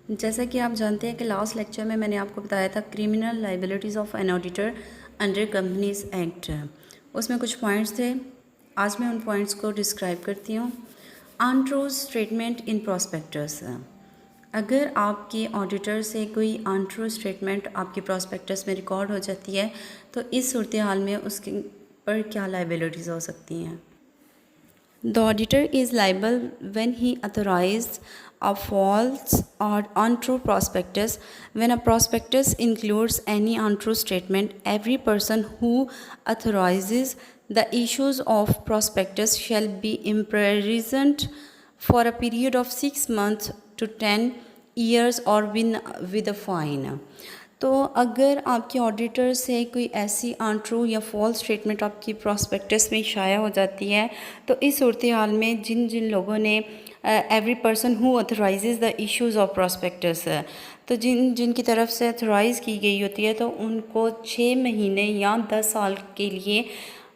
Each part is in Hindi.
जैसा कि आप जानते हैं कि लास्ट लेक्चर में मैंने आपको बताया था criminal liabilities of an auditor under companies act. उसमें कुछ पॉइंट्स थे। आज मैं उन पॉइंट्स को डिस्क्राइब करती हूँ। Untrue statement in prospectus. अगर आपके ऑडिटर से कोई अनट्रू स्टेटमेंट आपके प्रोस्पेक्टस में रिकॉर्ड हो जाती है तो इस सूरत हाल में उसके पर क्या लाइबिलिटीज़ हो सकती हैं। The auditor is liable when he authorized a false or untrue prospectus. When a prospectus includes any untrue statement, every person who authorizes the issues of prospectus shall be imprisoned for a period of 6 months to 10 years or with a fine. तो अगर आपके ऑडिटर से कोई ऐसी अनट्रू या फॉल्स स्टेटमेंट आपकी प्रॉस्पेक्टस में शाया हो जाती है तो इस सूरत हाल में जिन जिन लोगों ने every person who authorises the issues of prospectus, तो जिनकी तरफ से ऑथराइज़ की गई होती है तो उनको 6 महीने या 10 साल के लिए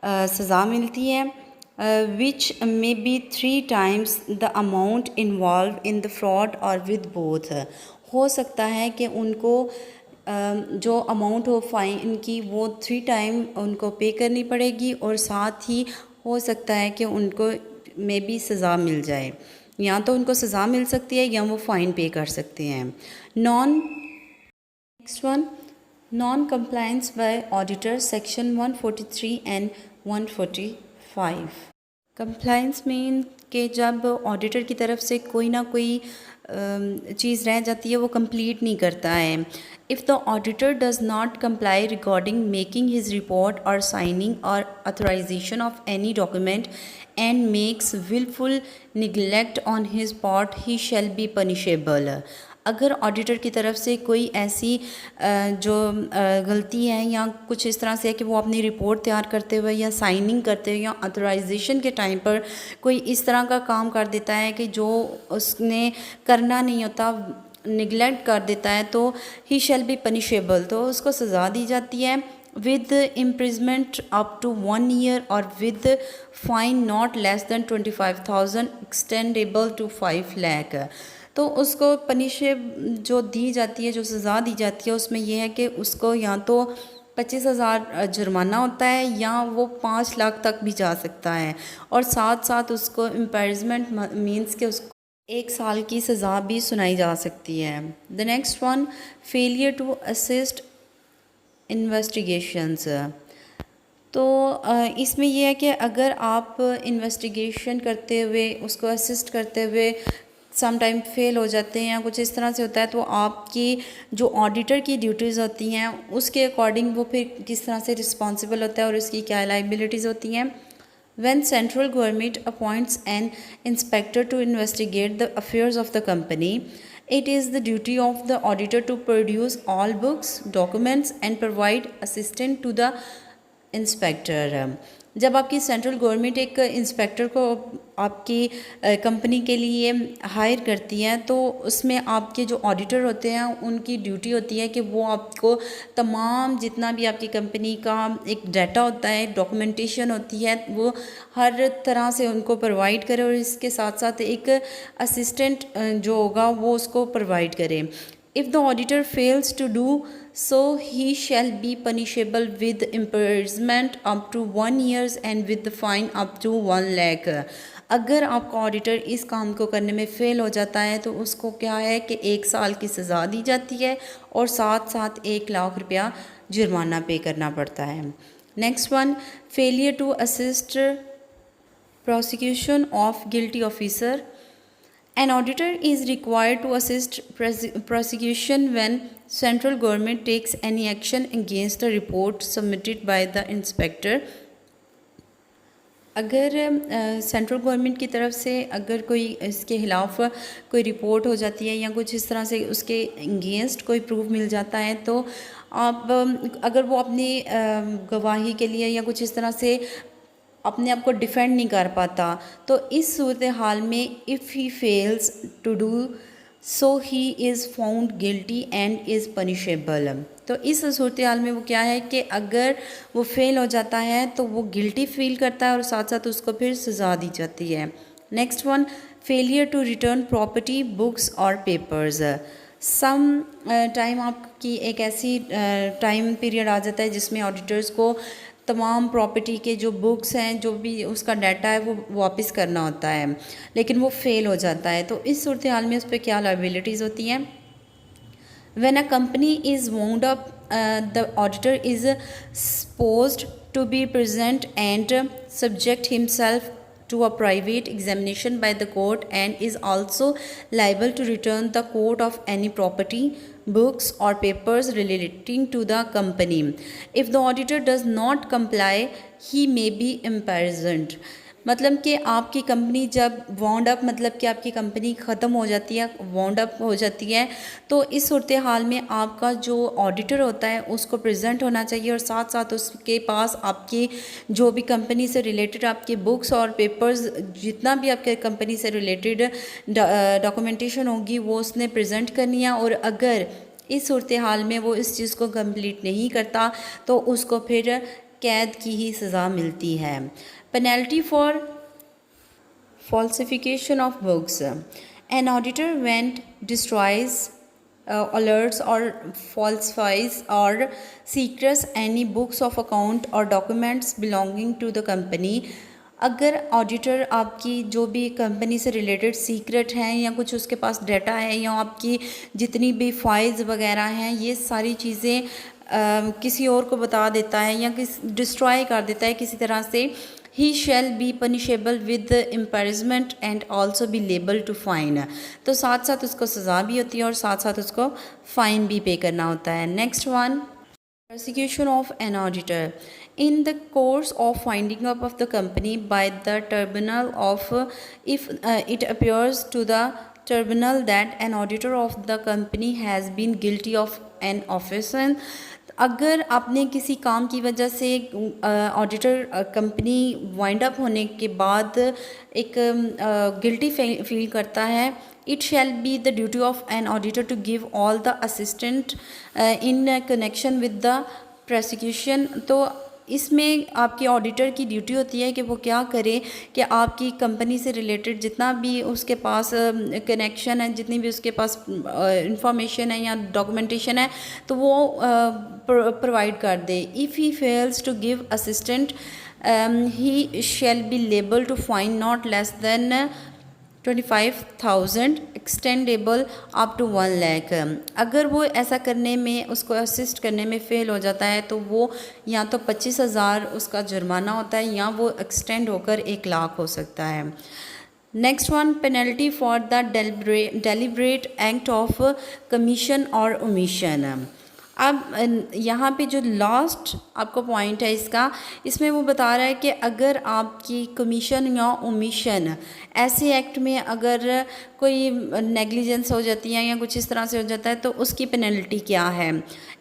सज़ा मिलती है, which may be 3 times the amount involve in the fraud और विद बोथ। हो सकता है कि उनको जो अमाउंट हो फ़ाइन की वो 3 टाइम उनको पे करनी पड़ेगी और साथ ही हो सकता है कि उनको मे बी सज़ा मिल जाए, या तो उनको सज़ा मिल सकती है या वो फ़ाइन पे कर सकते हैं। Next one, non compliance bye auditor section 143 and 145। Compliance mean कि जब ऑडिटर की तरफ से कोई ना कोई चीज़ रह जाती है, वो कंप्लीट नहीं करता है। If the auditor does not comply regarding making his report और साइनिंग और authorisation of any document and makes wilful neglect on his part, he shall be punishable. अगर ऑडिटर की तरफ से कोई ऐसी जो गलती है या कुछ इस तरह से है कि वो अपनी रिपोर्ट तैयार करते हुए या साइनिंग करते हुए या अथोराइजेशन के टाइम पर कोई इस तरह का काम कर देता है कि जो उसने करना नहीं होता, निगलेक्ट कर देता है, तो ही शैल बी पनिशेबल, तो उसको सज़ा दी जाती है with imprisonment up to 1 year or with fine not less than 25,000 extendable to 5 lakh। तो उसको पनिश जो दी जाती है, जो सज़ा दी जाती है, उसमें यह है कि उसको या तो 25,000 जुर्माना होता है या वो 5 लाख तक भी जा सकता है, और साथ साथ उसको इम्प्रिजमेंट मीन्स के उसको 1 साल की सज़ा भी सुनाई जा सकती है। The next one, failure to assist investigations. तो इसमें यह है कि अगर आप इन्वेस्टिगेशन करते हुए, उसको असिस्ट करते हुए सम टाइम फेल हो जाते हैं या कुछ इस तरह से होता है, तो आपकी जो ऑडिटर की ड्यूटीज़ होती हैं उसके अकॉर्डिंग वो फिर किस तरह से रिस्पॉन्सिबल होता है और उसकी क्या लाइबिलिटीज़ होती हैं। When central government appoints an inspector to investigate the affairs of the company, it is the duty of the auditor to produce all books, documents and provide assistance to the inspector. जब आपकी सेंट्रल गवर्नमेंट एक इंस्पेक्टर को आपकी कंपनी के लिए हायर करती है तो उसमें आपके जो ऑडिटर होते हैं उनकी ड्यूटी होती है कि वो आपको तमाम जितना भी आपकी कंपनी का एक डाटा होता है, डॉक्यूमेंटेशन होती है, वो हर तरह से उनको प्रोवाइड करे और इसके साथ साथ एक असिस्टेंट जो होगा वो उसको प्रोवाइड करे। If the auditor fails to do so, he shall be punishable with imprisonment up to 1 year and with the fine up to 1 lakh। अगर आपका ऑडिटर इस काम को करने में फ़ेल हो जाता है तो उसको क्या है कि 1 साल की सज़ा दी जाती है और साथ साथ 1 लाख रुपया जुर्माना पे करना पड़ता है। Next one, failure to assist prosecution of guilty officer. An auditor is required to assist prosecution when central government takes any action against the report submitted by the inspector। अगर सेंट्रल गवर्नमेंट की तरफ से अगर कोई इसके ख़िलाफ़ कोई रिपोर्ट हो जाती है या कुछ इस तरह से उसके अगेंस्ट कोई प्रूफ मिल जाता है तो आप अगर वो अपनी गवाही के लिए या कुछ इस तरह से अपने आप को डिफेंड नहीं कर पाता तो इस सूरत हाल में if he fails to do so he is found guilty and is punishable. तो इस सूरत हाल में वो क्या है कि अगर वो फेल हो जाता है तो वो गिल्टी फील करता है और साथ साथ उसको फिर सज़ा दी जाती है। Next one, failure to return property, books और पेपर्स। सम टाइम आपकी एक ऐसी टाइम पीरियड आ जाता है जिसमें ऑडिटर्स को तमाम प्रॉपर्टी के जो बुक्स हैं, जो भी उसका डाटा है, वो वापस करना होता है, लेकिन वो फेल हो जाता है। तो इस सूरत हाल में उस पर क्या लायबिलिटीज़ होती हैं? When a company is wound up, the auditor is supposed to be present and subject himself to a private examination by the court, and is also liable to return the court of any property, books or papers relating to the company. If the auditor does not comply, he may be imprisoned. मतलब कि आपकी कंपनी जब वाउंड अप, मतलब कि आपकी कंपनी ख़त्म हो जाती है, वाउंड अप हो जाती है, तो इस सूरत हाल में आपका जो ऑडिटर होता है उसको प्रेजेंट होना चाहिए, और साथ साथ उसके पास आपकी जो भी कंपनी से रिलेटेड आपकी बुक्स और पेपर्स, जितना भी आपके कंपनी से रिलेटेड डॉक्यूमेंटेशन होगी वो उसने प्रेजेंट करनी है। और अगर इस सूरत हाल में वो इस चीज़ को कंप्लीट नहीं करता तो उसको फिर कैद की ही सज़ा मिलती है। Penalty for falsification of books. An auditor when destroys, alerts or falsifies or secretes any books of account or documents belonging to the company. अगर ऑडिटर आपकी जो भी कंपनी से रिलेटेड सीक्रेट हैं या कुछ उसके पास डाटा है या आपकी जितनी भी फाइल्स वगैरह हैं, ये सारी चीज़ें किसी और को बता देता है या डिस्ट्रॉय कर देता है किसी तरह से, he shall be punishable with imprisonment and also be liable to fine. तो साथ साथ उसको सज़ा भी होती है और साथ साथ उसको फ़ाइन भी पे करना होता है। Next one, persecution of an auditor. In the course of winding up of the company by the tribunal of, if it appears to the tribunal that an auditor of the company has been guilty of an offence, अगर आपने किसी काम की वजह से ऑडिटर कंपनी वाइंड अप होने के बाद एक गिल्टी फील करता है, it shall be the duty of an auditor to give all the assistance in connection with the prosecution. तो इसमें आपके ऑडिटर की ड्यूटी होती है कि वो क्या करे कि आपकी कंपनी से रिलेटेड जितना भी उसके पास कनेक्शन है, जितनी भी उसके पास इंफॉर्मेशन है या डॉक्यूमेंटेशन है, तो वो प्रोवाइड कर दे। If he fails to give assistant he shall be liable to fine not less than 25,000 extendable up to 1 lakh. अगर वो ऐसा करने में, उसको असिस्ट करने में फ़ेल हो जाता है तो वो या तो 25,000 उसका जुर्माना होता है या वो एक्सटेंड होकर 1 लाख हो सकता है। Next one, penalty for the deliberate act of commission और ओमिशन। अब यहाँ पे जो लास्ट आपको पॉइंट है इसका, इसमें वो बता रहा है कि अगर आपकी कमीशन या ओमिशन ऐसे एक्ट में अगर कोई नेग्लिजेंस हो जाती है या कुछ इस तरह से हो जाता है तो उसकी पेनल्टी क्या है।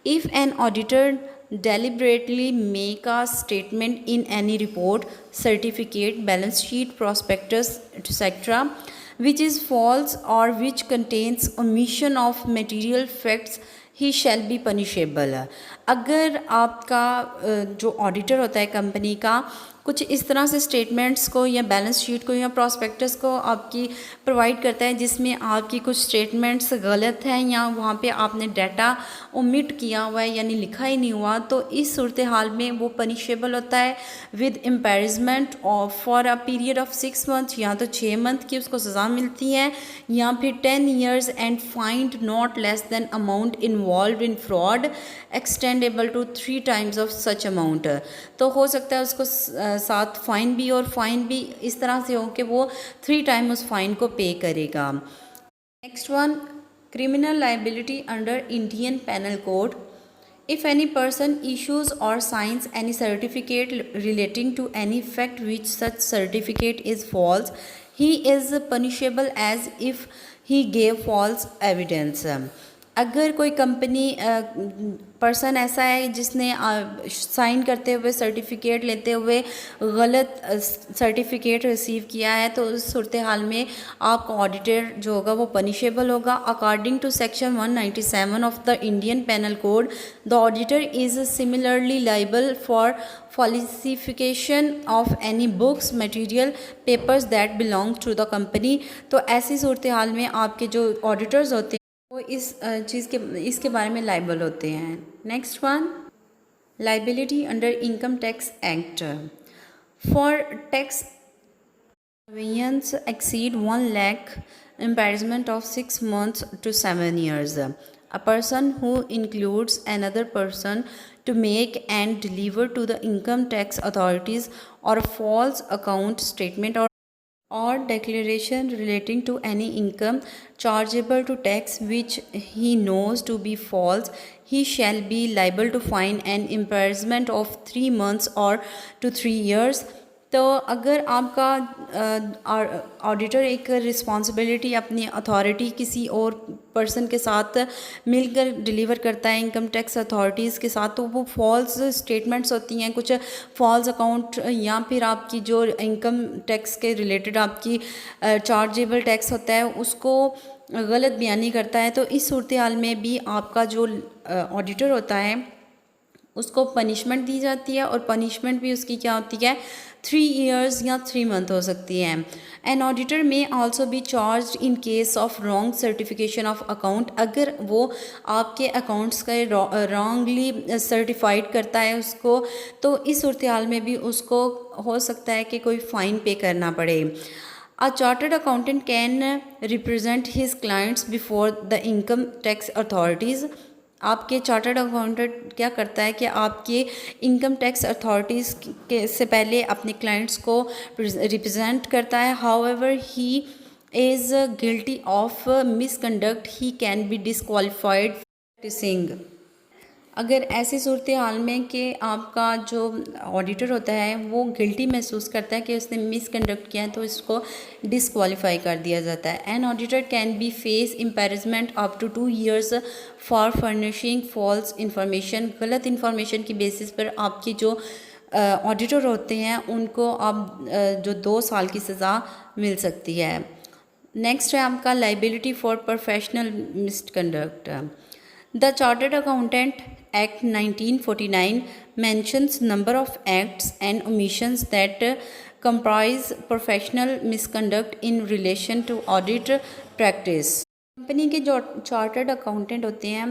If an auditor deliberately make a statement in any report, certificate, balance sheet, prospectus, etc., which is false or which contains omission of material facts, he shall be punishable. अगर आपका जो ऑडिटर होता है कंपनी का कुछ इस तरह से स्टेटमेंट्स को या बैलेंस शीट को या प्रॉस्पेक्टस को आपकी प्रोवाइड करता है जिसमें आपकी कुछ स्टेटमेंट्स गलत हैं या वहाँ पे आपने डाटा ओमिट किया हुआ है यानी लिखा ही नहीं हुआ, तो इस सूरत हाल में वो पनिशेबल होता है with imprisonment for a period of 6 month, या तो 6 मंथ की उसको सज़ा मिलती है या फिर 10 years and fine not less than amount involve in fraud extendable to 3 times of such amount. तो हो सकता है उसको साथ फ़ाइन भी, और फ़ाइन भी इस तरह से हो कि वो 3 times उस फ़ाइन को पे करेगा। Next one, criminal liability under Indian penal code. If any person issues or signs any certificate relating to any fact which such certificate is false, he is punishable as if he gave false evidence. अगर कोई कंपनी पर्सन ऐसा है जिसने साइन करते हुए सर्टिफिकेट लेते हुए गलत सर्टिफिकेट रिसीव किया है तो उस सूरत हाल में आपका ऑडिटर जो होगा वो पनिशेबल होगा। According to section 197 of the Indian penal code, the auditor is similarly liable for falsification of any books, material, papers that belong to the company. तो ऐसी सूरत हाल में आपके जो ऑडिटर्स होते हैं वो इस चीज़ के इसके बारे में लाइबल होते हैं। Next one, liability under income tax act for tax convenience exceed 1 lakh, imprisonment of 6 months to 7 years. A person who includes another person to make and deliver to the income tax authorities or a false account statement or declaration relating to any income chargeable to tax which he knows to be false, he shall be liable to fine and imprisonment of 3 months or to 3 years. तो अगर आपका ऑडिटर एक रिस्पॉन्सिबिलिटी अपनी अथॉरिटी किसी और पर्सन के साथ मिलकर डिलीवर करता है इनकम टैक्स अथॉरिटीज़ के साथ, तो वो फॉल्स स्टेटमेंट्स होती हैं, कुछ फॉल्स अकाउंट या फिर आपकी जो इनकम टैक्स के रिलेटेड आपकी चार्जेबल टैक्स होता है उसको गलत बयानी करता है। तो इस सूरत हाल में भी आपका जो ऑडिटर होता है उसको पनिशमेंट दी जाती है, और पनिशमेंट भी उसकी क्या होती है, 3 years या 3 month हो सकती है। एन ऑडिटर में also be charge in case of wrong certification of account, अगर वो आपके अकाउंट्स का रॉन्गली सर्टिफाइड करता है उसको, तो इस सूरत हाल में भी उसको हो सकता है कि कोई फ़ाइन पे करना पड़े। A chartered accountant can represent his clients before the income tax authorities. आपके चार्टर्ड अकाउंटेंट क्या करता है कि आपके इनकम टैक्स अथॉरिटीज़ के से पहले अपने क्लाइंट्स को रिप्रेजेंट करता है। However he is guilty of misconduct, he can be disqualified practising. अगर ऐसी सूरत हाल में कि आपका जो ऑडिटर होता है वो गिल्टी महसूस करता है कि उसने मिसकंडक्ट किया है, तो इसको डिसक्वालीफाई कर दिया जाता है। An auditor can be face imprisonment up to 2 years for furnishing false information. गलत इंफॉर्मेशन की बेसिस पर आपकी जो ऑडिटर होते हैं उनको आप जो 2 साल की सज़ा मिल सकती है। नेक्स्ट है आपका liability for professional misconduct. The Chartered Accountant Act 1949 mentions number of acts and omissions that comprise professional misconduct in relation to audit practice. Company के जो चार्टर्ड अकाउंटेंट होते हैं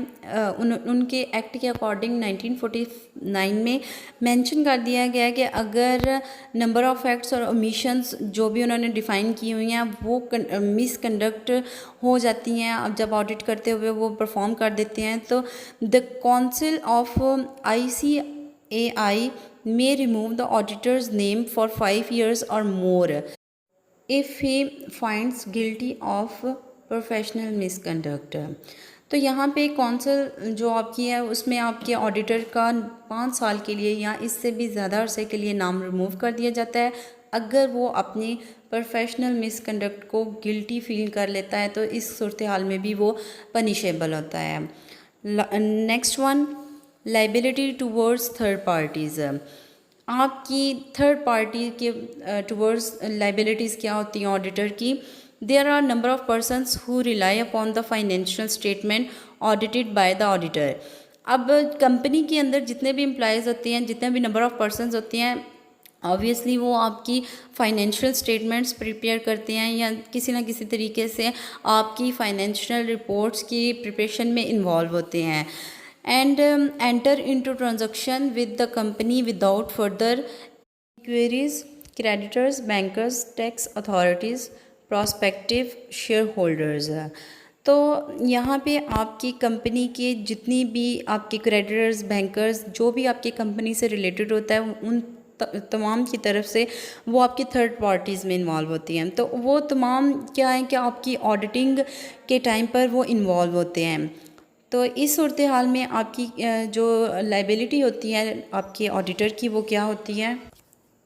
उनके एक्ट के अकॉर्डिंग 1949 में मेंशन कर दिया गया है कि अगर नंबर ऑफ़ एक्ट्स और ओमिशंस जो भी उन्होंने डिफ़ाइन की हुई हैं वो मिसकंडक्ट हो जाती हैं, अब जब ऑडिट करते हुए वो परफॉर्म कर देते हैं, तो the council of ICAI may remove the auditor's name for 5 years or more if he finds guilty of professional misconduct. तो यहाँ पे कौंसिल जो आपकी है उसमें आपके ऑडिटर का 5 साल के लिए या इससे भी ज़्यादा अरसे के लिए नाम रिमूव कर दिया जाता है अगर वो अपनी प्रोफेशनल मिसकंडक्ट को गिल्टी फील कर लेता है, तो इस सूरत हाल में भी वो पनिशेबल होता है। Next one, liability towards third parties. आपकी थर्ड पार्टी के टूवर्ड्स लाइबिलिटीज़ क्या होती हैं ऑडिटर की? There are number of persons who rely upon the financial statement audited by the auditor. अब कंपनी के अंदर जितने भी एम्प्लॉयज़ होते हैं, जितने भी नंबर ऑफ़ पर्सनस होते हैं, ऑब्वियसली वो आपकी फाइनेंशियल स्टेटमेंट्स प्रिपेयर करते हैं या किसी ना किसी तरीके से आपकी फाइनेंशियल रिपोर्ट्स की प्रिपरेशन में इन्वॉल्व होते हैं। And enter into transaction with the company without further inquiries, creditors, bankers, tax authorities, prospective share holders. तो यहाँ पे आपकी कंपनी के जितनी भी आपके क्रेडिटर्स, बैंकर्स, जो भी आपकी कंपनी से रिलेटेड होता है उन तमाम की तरफ से वो आपकी थर्ड पार्टीज़ में इन्वॉल्व होती हैं। तो वो तमाम क्या है कि आपकी ऑडिटिंग के टाइम पर वो इन्वॉल्व होते हैं। तो इस सूरत हाल में आपकी जो लाइबिलिटी होती है आपके ऑडिटर की वो क्या होती है?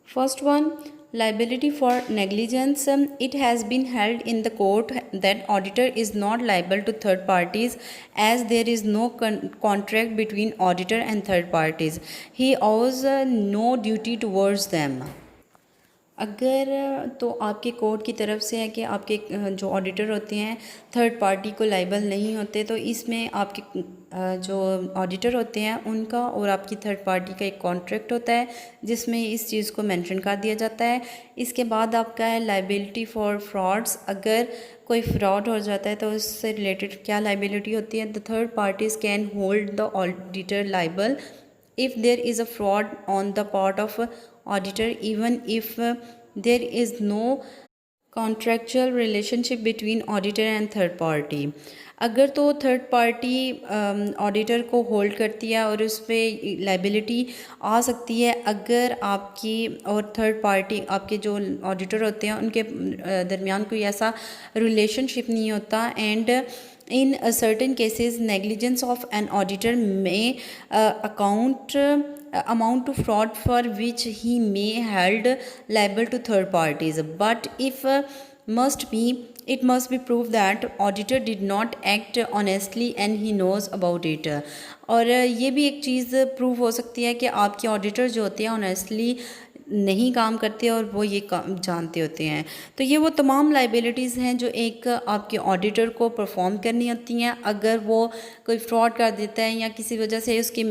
First one, liability for negligence. It has been held in the court that auditor is not liable to third parties as there is no contract between auditor and third parties. He owes no duty towards them. अगर तो आपके कोर्ट की तरफ से है कि आपके जो ऑडिटर होते हैं थर्ड पार्टी को लाइबल नहीं होते, तो इसमें आपके जो ऑडिटर होते हैं उनका और आपकी थर्ड पार्टी का एक कॉन्ट्रैक्ट होता है जिसमें इस चीज़ को मेंशन कर दिया जाता है। इसके बाद आपका है लाइबिलिटी फॉर फ्रॉड्स। अगर कोई फ्रॉड हो जाता है तो उससे रिलेटेड क्या लाइबिलिटी होती है। The third parties can hold the auditor liable if there is a fraud on the part of auditor, even if there is no contractual relationship between auditor and third party. अगर तो थर्ड पार्टी ऑडिटर को होल्ड करती है और उस पर लाइबिलिटी आ सकती है अगर आपकी और थर्ड पार्टी आपके जो ऑडिटर होते हैं उनके दरमियान कोई ऐसा रिलेशनशिप नहीं होता। And in certain cases negligence of an auditor may amount to fraud for which he may held liable to third parties, but if it must be proved that auditor did not act honestly and he knows about it। और ये भी एक चीज़ प्रूव हो सकती है कि आपके ऑडिटर जो होते हैं ऑनेस्टली नहीं काम करते और वो ये काम जानते होते हैं। तो ये वो तमाम लाइबिलिटीज़ हैं जो एक आपके ऑडिटर को परफॉर्म करनी होती हैं। अगर वो कोई फ्रॉड कर देता है या किसी वजह से उसकी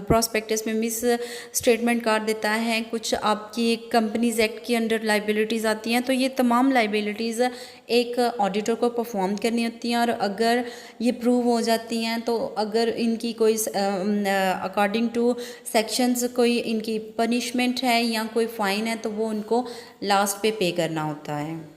प्रॉस्पेक्टस में मिस स्टेटमेंट कर देता है, कुछ आपकी कंपनीज एक्ट के अंडर लाइबिलिटीज़ आती हैं, तो ये तमाम लाइबिलिटीज़ एक ऑडिटर को परफॉर्म करनी होती हैं। और अगर ये प्रूव हो जाती हैं तो अगर इनकी कोई अकॉर्डिंग टू सेक्शंस कोई इनकी पनिशमेंट है या कोई फ़ाइन है तो वो उनको लास्ट पे करना होता है।